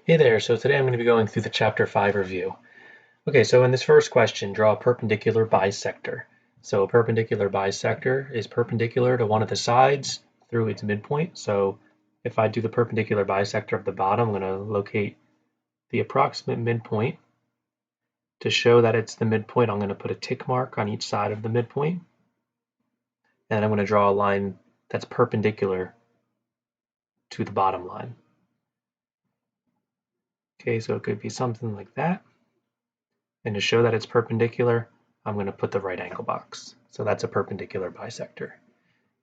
Hey there, so today I'm going to be going through the Chapter 5 review. Okay, so in this first question, draw a perpendicular bisector. So a perpendicular bisector is perpendicular to one of the sides through its midpoint. So if I do the perpendicular bisector of the bottom, I'm going to locate the approximate midpoint. To show that it's the midpoint, I'm going to put a tick mark on each side of the midpoint. And I'm going to draw a line that's perpendicular to the bottom line. Okay, so it could be something like that. And to show that it's perpendicular, I'm going to put the right angle box. So that's a perpendicular bisector.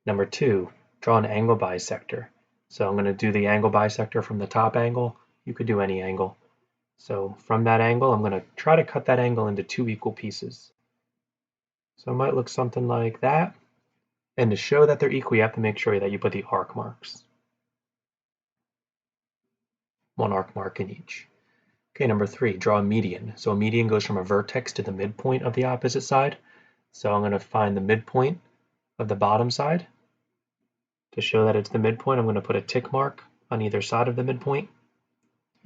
Number 2, draw an angle bisector. So I'm going to do the angle bisector from the top angle. You could do any angle. So from that angle, I'm going to try to cut that angle into 2 equal pieces. So it might look something like that. And to show that they're equal, you have to make sure that you put the arc marks. 1 arc mark in each. Okay, number 3, draw a median. So a median goes from a vertex to the midpoint of the opposite side. So I'm going to find the midpoint of the bottom side. To show that it's the midpoint, I'm going to put a tick mark on either side of the midpoint.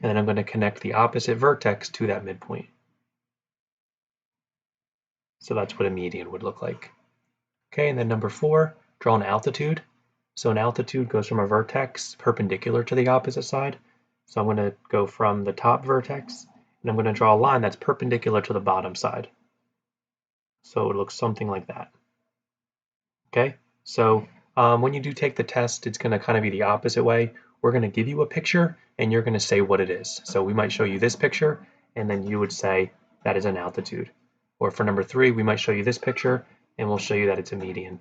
And then I'm going to connect the opposite vertex to that midpoint. So that's what a median would look like. Okay, and then number 4, draw an altitude. So an altitude goes from a vertex perpendicular to the opposite side. So I'm going to go from the top vertex, and I'm going to draw a line that's perpendicular to the bottom side. So it looks something like that. Okay, so when you do take the test, it's going to kind of be the opposite way. We're going to give you a picture, and you're going to say what it is. So we might show you this picture, and then you would say that is an altitude. Or for number 3, we might show you this picture, and we'll show you that it's a median.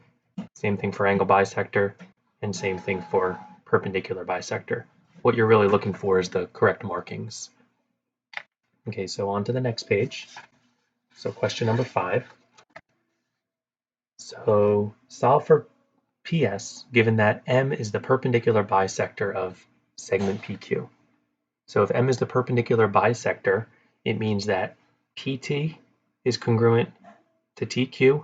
Same thing for angle bisector, and same thing for perpendicular bisector. What you're really looking for is the correct markings. Okay, so on to the next page. So question number 5. So solve for PS given that M is the perpendicular bisector of segment PQ. So if M is the perpendicular bisector, it means that PT is congruent to TQ,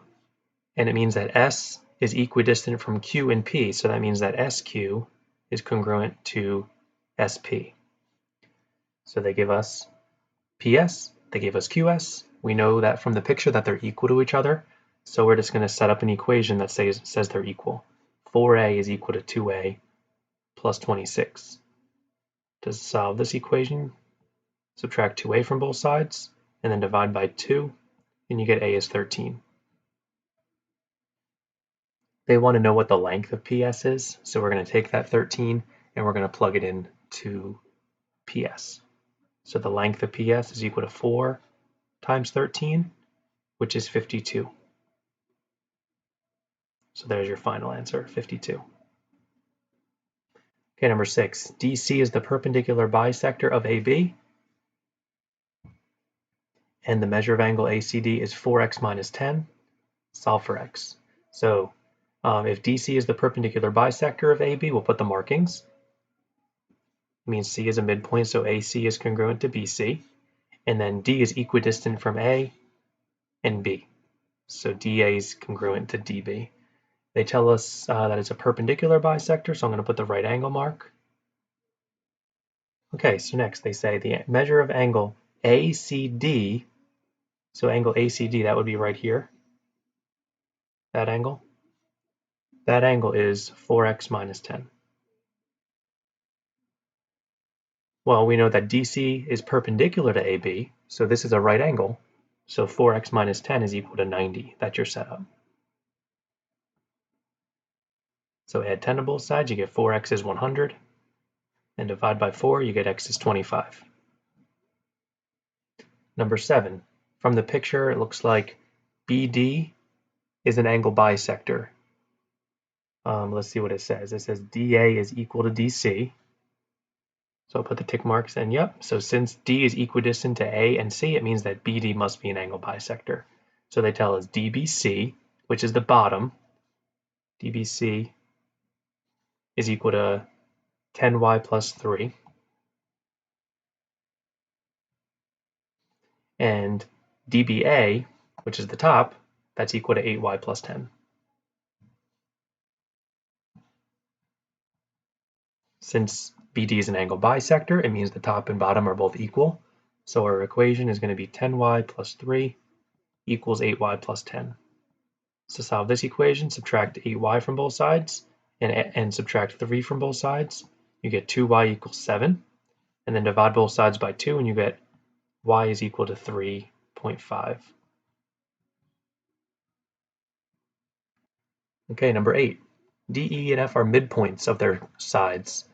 and it means that S is equidistant from Q and P, so that means that SQ is congruent to SP. So they give us PS, they gave us QS. We know that from the picture that they're equal to each other, so we're just going to set up an equation that says they're equal. 4a is equal to 2a plus 26. To solve this equation, subtract 2a from both sides, and then divide by 2, and you get a is 13. They want to know what the length of PS is, so we're going to take that 13 and we're going to plug it in to PS. So the length of PS is equal to 4 times 13, which is 52. So there's your final answer, 52. Okay, number 6, DC is the perpendicular bisector of AB, and the measure of angle ACD is 4x minus 10. Solve for x. So if DC is the perpendicular bisector of AB, we'll put the markings. It means C is a midpoint, so AC is congruent to BC. And then D is equidistant from A and B. So DA is congruent to DB. They tell us that it's a perpendicular bisector, so I'm going to put the right angle mark. Okay, so next they say the measure of angle ACD, so angle ACD, that would be right here, that angle. That angle is 4x minus 10. Well, we know that DC is perpendicular to AB, so this is a right angle, so 4x minus 10 is equal to 90. That's your setup. So add 10 to both sides, you get 4x is 100, and divide by 4, you get x is 25. Number 7, from the picture, it looks like BD is an angle bisector. Let's see what it says. It says DA is equal to DC. So I'll put the tick marks in, yep. So since D is equidistant to A and C, it means that BD must be an angle bisector. So they tell us DBC, which is the bottom, DBC is equal to 10y plus 3. And DBA, which is the top, that's equal to 8y plus 10. Since BD is an angle bisector. It means the top and bottom are both equal. So our equation is going to be 10y plus 3 equals 8y plus 10. So solve this equation, subtract 8y from both sides, and subtract 3 from both sides. You get 2y equals 7. And then divide both sides by 2, and you get y is equal to 3.5. Okay, number 8. D, E, and F are midpoints of their sides,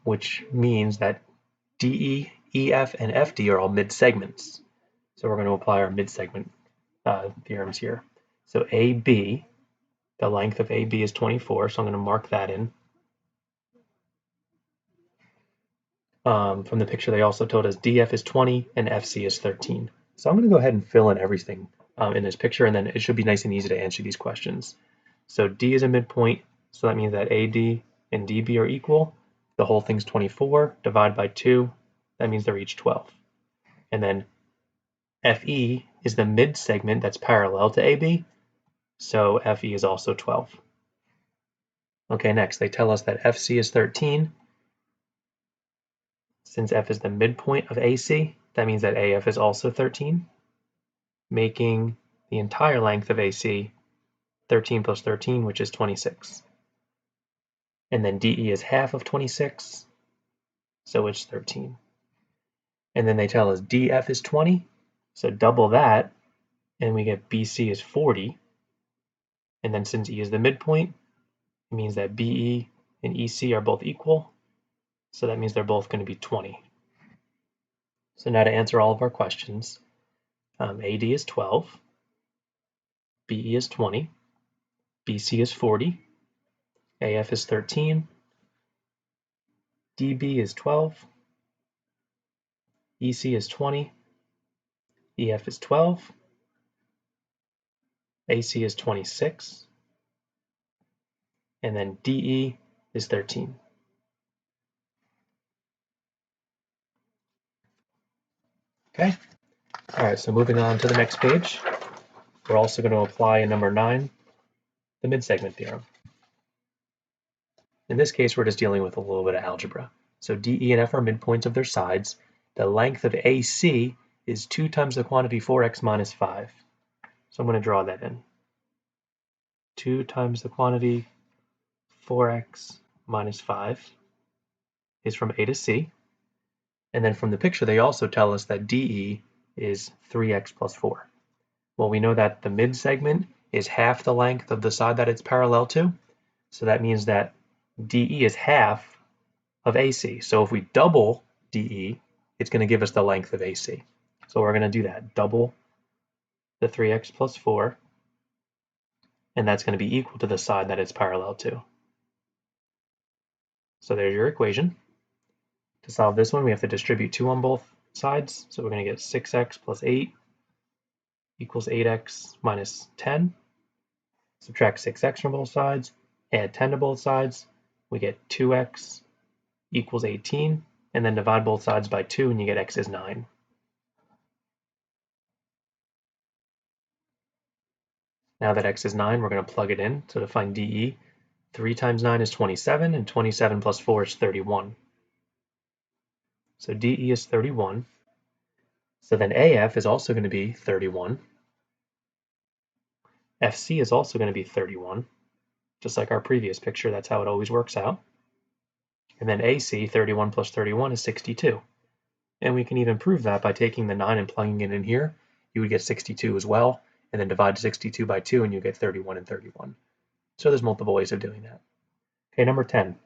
which means that DE, EF, and FD are all mid-segments. So we're going to apply our mid-segment theorems here. So AB, the length of AB is 24, so I'm going to mark that in. From the picture, they also told us DF is 20 and FC is 13. So I'm going to go ahead and fill in everything in this picture, and then it should be nice and easy to answer these questions. So D is a midpoint, so that means that AD and DB are equal. The whole thing's 24, divide by 2, that means they're each 12. And then FE is the mid-segment that's parallel to AB, so FE is also 12. Okay, next, they tell us that FC is 13. Since F is the midpoint of AC, that means that AF is also 13, making the entire length of AC 13 plus 13, which is 26. And then DE is half of 26, so it's 13. And then they tell us DF is 20, so double that, and we get BC is 40. And then since E is the midpoint, it means that BE and EC are both equal, so that means they're both going to be 20. So now to answer all of our questions, AD is 12, BE is 20, BC is 40, AF is 13, DB is 12, EC is 20, EF is 12, AC is 26, and then DE is 13. Okay, all right, so moving on to the next page, we're also going to apply in number 9, the mid-segment theorem. In this case, we're just dealing with a little bit of algebra. So DE and F are midpoints of their sides. The length of AC is 2 times the quantity 4x minus 5. So I'm going to draw that in. 2 times the quantity 4x minus 5 is from A to C. And then from the picture, they also tell us that DE is 3x plus 4. Well, we know that the mid-segment is half the length of the side that it's parallel to. So that means that DE is half of AC. So if we double DE, it's going to give us the length of AC. So we're going to do that. Double the 3x plus 4. And that's going to be equal to the side that it's parallel to. So there's your equation. To solve this one, we have to distribute 2 on both sides. So we're going to get 6x plus 8 equals 8x minus 10. Subtract 6x from both sides. Add 10 to both sides. We get 2x equals 18. And then divide both sides by 2, and you get x is 9. Now that x is 9, we're going to plug it in. So to find DE, 3 times 9 is 27, and 27 plus 4 is 31. So DE is 31. So then AF is also going to be 31. FC is also going to be 31. Just like our previous picture, that's how it always works out. And then AC, 31 plus 31 is 62. And we can even prove that by taking the 9 and plugging it in here. You would get 62 as well. And then divide 62 by 2, and you get 31 and 31. So there's multiple ways of doing that. Okay, number 10.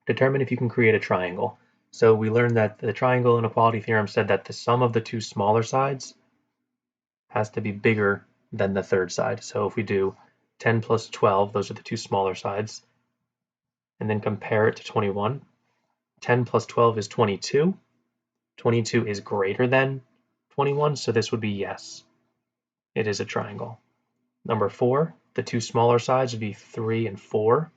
Determine if you can create a triangle. So we learned that the triangle inequality theorem said that the sum of the 2 smaller sides has to be bigger than the third side. So if we do 10 plus 12, those are the 2 smaller sides, and then compare it to 21, 10 plus 12 is 22. 22 is greater than 21, so this would be yes. It is a triangle. Number 4, the 2 smaller sides would be 3 and 4.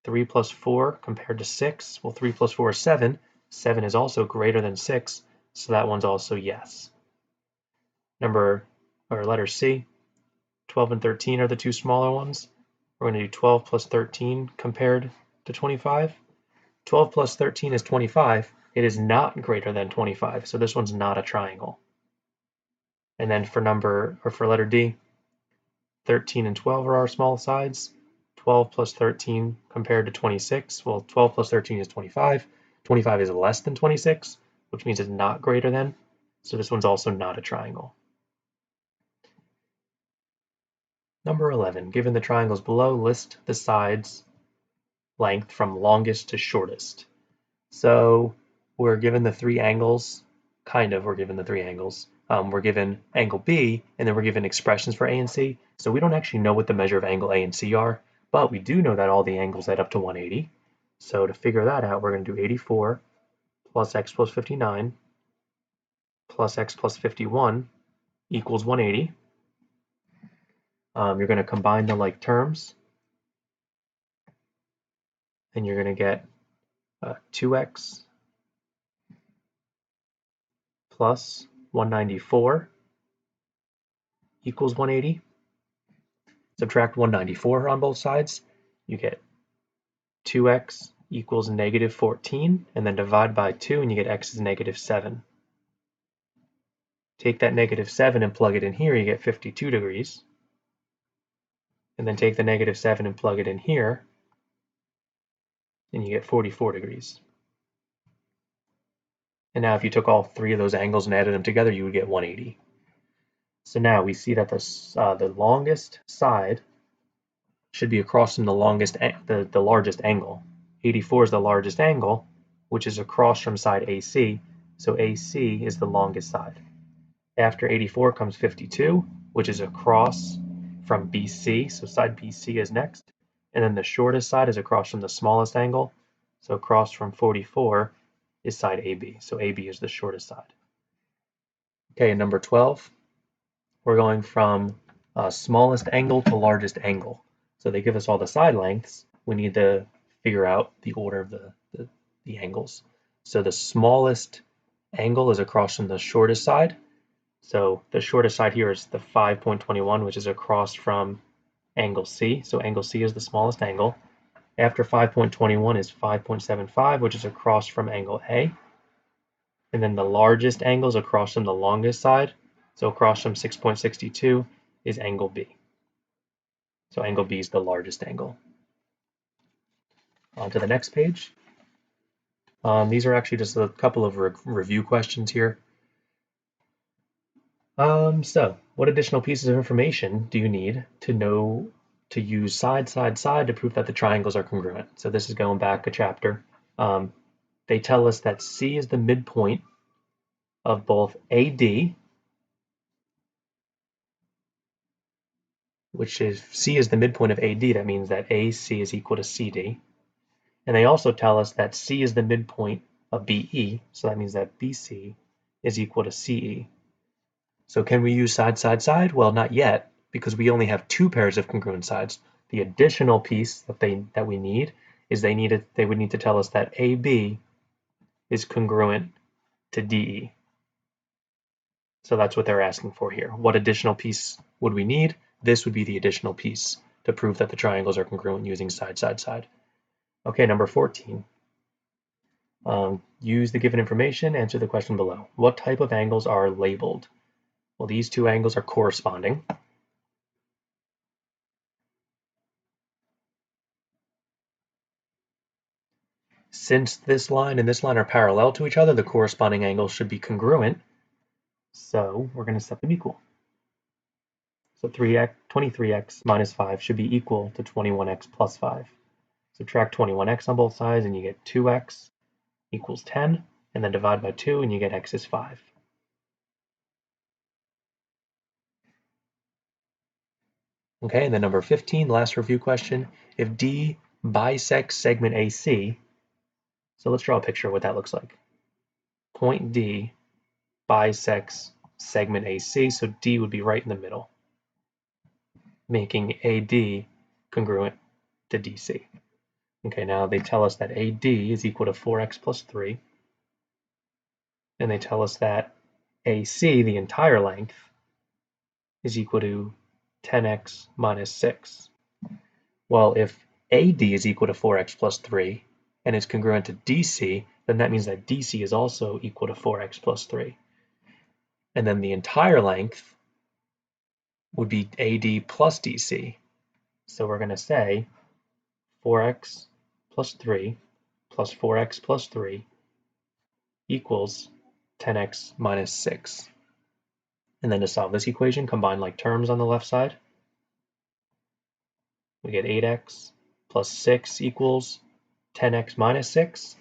3 plus 4 compared to 6, well, 3 plus 4 is 7. 7 is also greater than 6, so that one's also yes. Letter C, 12 and 13 are the 2 smaller ones. We're going to do 12 plus 13 compared to 25. 12 plus 13 is 25. It is not greater than 25, so this one's not a triangle. And then for letter D, 13 and 12 are our small sides. 12 plus 13 compared to 26, well, 12 plus 13 is 25. 25 is less than 26, which means it's not greater than, so this one's also not a triangle. Number 11, given the triangles below, list the sides length from longest to shortest. So we're given the three angles, we're given the three angles. We're given angle B, and then we're given expressions for A and C. So we don't actually know what the measure of angle A and C are, but we do know that all the angles add up to 180. So to figure that out, we're going to do 84 plus x plus 59 plus x plus 51 equals 180. You're going to combine the like terms, and you're going to get 2x plus 194 equals 180. Subtract 194 on both sides, you get 2x equals negative 14, and then divide by 2, and you get x is negative 7. Take that negative 7 and plug it in here, you get 52 degrees. And then take the negative 7 and plug it in here, and you get 44 degrees. And now if you took all three of those angles and added them together, you would get 180. So now we see that the longest side should be across from the largest angle. 84 is the largest angle, which is across from side AC, so AC is the longest side. After 84 comes 52, which is across from BC, so side BC is next. And then the shortest side is across from the smallest angle, so across from 44 is side AB, so AB is the shortest side. Okay, and number 12, we're going from smallest angle to largest angle. So they give us all the side lengths. We need to figure out the order of the angles. So the smallest angle is across from the shortest side. So the shortest side here is the 5.21, which is across from angle C. So angle C is the smallest angle. After 5.21 is 5.75, which is across from angle A. And then the largest angle is across from the longest side. So across from 6.62 is angle B. So angle B is the largest angle. On to the next page. These are actually just a couple of review questions here. So what additional pieces of information do you need to know to use side, side, side to prove that the triangles are congruent? So this is going back a chapter. They tell us that C is the midpoint of both AD, which is C is the midpoint of AD. That means that AC is equal to CD. And they also tell us that C is the midpoint of BE. So that means that BC is equal to CE. So can we use side, side, side? Well, not yet, because we only have two pairs of congruent sides. The additional piece that we need is they would need to tell us that AB is congruent to DE. So that's what they're asking for here. What additional piece would we need? This would be the additional piece to prove that the triangles are congruent using side, side, side. Okay, number 14. Use the given information, answer the question below. What type of angles are labeled? Well, these two angles are corresponding. Since this line and this line are parallel to each other, the corresponding angles should be congruent. So we're going to set them equal. So 23x minus 5 should be equal to 21x plus 5. Subtract 21x on both sides and you get 2x equals 10, and then divide by 2 and you get x is 5. Okay, and then number 15, last review question. If D bisects segment AC, so let's draw a picture of what that looks like. Point D bisects segment AC, so D would be right in the middle, making AD congruent to DC. Okay, now they tell us that AD is equal to 4x plus 3, and they tell us that AC, the entire length, is equal to 10x minus 6. Well, if AD is equal to 4x plus 3, and it's congruent to DC, then that means that DC is also equal to 4x plus 3. And then the entire length would be AD plus DC. So we're going to say 4x plus 3 plus 4x plus 3 equals 10x minus 6. And then to solve this equation, combine like terms on the left side. We get 8x plus 6 equals 10x minus 6.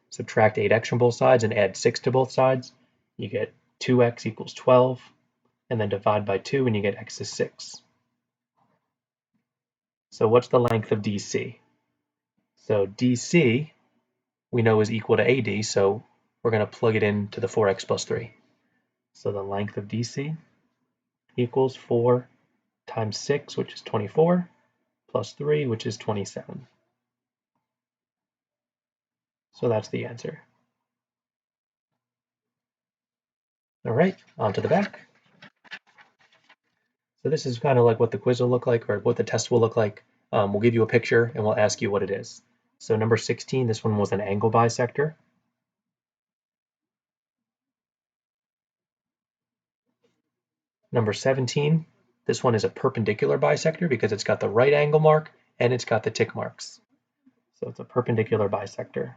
Subtract 8x from both sides and add 6 to both sides. You get 2x equals 12. And then divide by 2 and you get x is 6. So what's the length of DC? So DC we know is equal to AD, so we're going to plug it into the 4x plus 3. So the length of DC equals 4 times 6, which is 24, plus 3, which is 27. So that's the answer. All right, on to the back. So this is kind of like what the quiz will look like, or what the test will look like. We'll give you a picture and we'll ask you what it is. So number 16, this one was an angle bisector. Number 17, this one is a perpendicular bisector because it's got the right angle mark and it's got the tick marks. So it's a perpendicular bisector.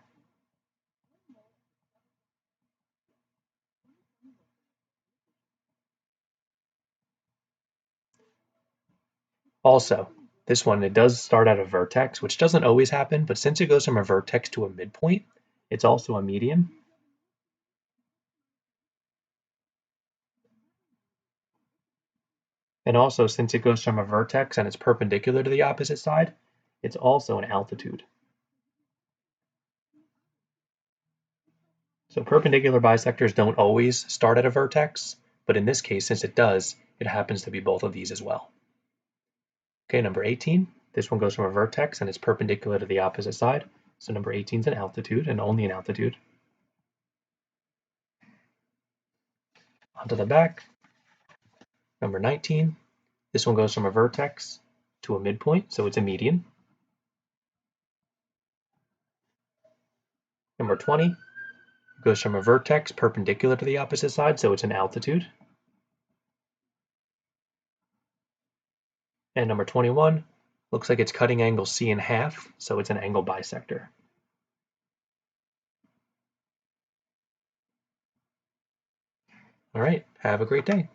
Also, this one, it does start at a vertex, which doesn't always happen, but since it goes from a vertex to a midpoint, it's also a median. And also, since it goes from a vertex and it's perpendicular to the opposite side, it's also an altitude. So perpendicular bisectors don't always start at a vertex, but in this case, since it does, it happens to be both of these as well. Okay, number 18, this one goes from a vertex and it's perpendicular to the opposite side. So number 18 is an altitude and only an altitude. Onto the back. Number 19, this one goes from a vertex to a midpoint, so it's a median. Number 20 goes from a vertex perpendicular to the opposite side, so it's an altitude. And number 21 looks like it's cutting angle C in half, so it's an angle bisector. All right, have a great day.